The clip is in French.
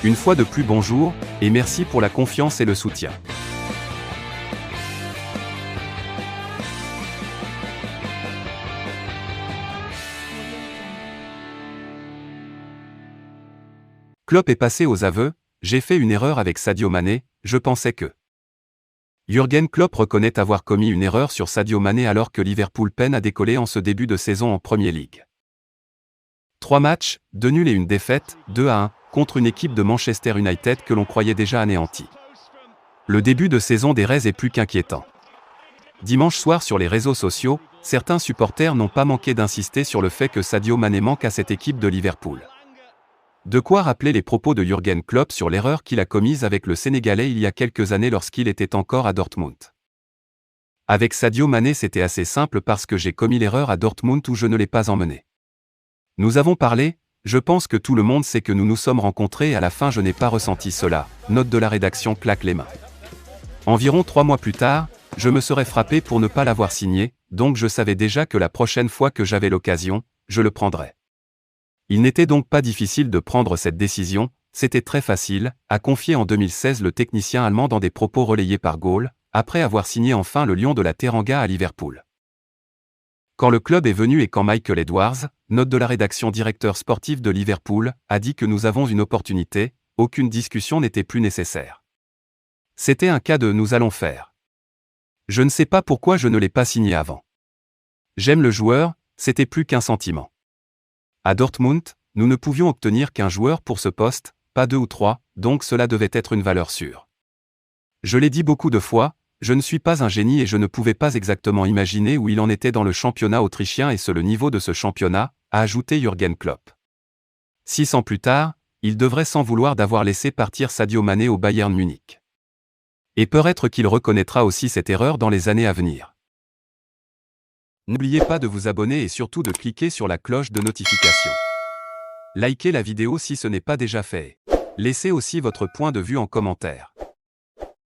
Une fois de plus bonjour, et merci pour la confiance et le soutien. Klopp est passé aux aveux, j'ai fait une erreur avec Sadio Mané, je pensais que... Jürgen Klopp reconnaît avoir commis une erreur sur Sadio Mané alors que Liverpool peine à décoller en ce début de saison en Premier League. 3 matchs, 2 nuls et une défaite, 2-1, contre une équipe de Manchester United que l'on croyait déjà anéantie. Le début de saison des Reds est plus qu'inquiétant. Dimanche soir sur les réseaux sociaux, certains supporters n'ont pas manqué d'insister sur le fait que Sadio Mané manque à cette équipe de Liverpool. De quoi rappeler les propos de Jürgen Klopp sur l'erreur qu'il a commise avec le Sénégalais il y a quelques années lorsqu'il était encore à Dortmund. Avec Sadio Mané c'était assez simple parce que j'ai commis l'erreur à Dortmund où je ne l'ai pas emmené. Nous avons parlé, je pense que tout le monde sait que nous nous sommes rencontrés et à la fin je n'ai pas ressenti cela, note de la rédaction claque les mains. Environ 3 mois plus tard, je me serais frappé pour ne pas l'avoir signé, donc je savais déjà que la prochaine fois que j'avais l'occasion, je le prendrais. Il n'était donc pas difficile de prendre cette décision, c'était très facile, a confié en 2016 le technicien allemand dans des propos relayés par Goal, après avoir signé enfin le Lion de la Teranga à Liverpool. Quand le club est venu et quand Michael Edwards, note de la rédaction directeur sportif de Liverpool, a dit que nous avons une opportunité, aucune discussion n'était plus nécessaire. C'était un cas de « nous allons faire ». Je ne sais pas pourquoi je ne l'ai pas signé avant. J'aime le joueur, c'était plus qu'un sentiment. À Dortmund, nous ne pouvions obtenir qu'un joueur pour ce poste, pas 2 ou 3, donc cela devait être une valeur sûre. Je l'ai dit beaucoup de fois, je ne suis pas un génie et je ne pouvais pas exactement imaginer où il en était dans le championnat autrichien et le niveau de ce championnat, a ajouté Jürgen Klopp. 6 ans plus tard, il devrait s'en vouloir d'avoir laissé partir Sadio Mané au Bayern Munich. Et peut-être qu'il reconnaîtra aussi cette erreur dans les années à venir. N'oubliez pas de vous abonner et surtout de cliquer sur la cloche de notification. Likez la vidéo si ce n'est pas déjà fait. Laissez aussi votre point de vue en commentaire.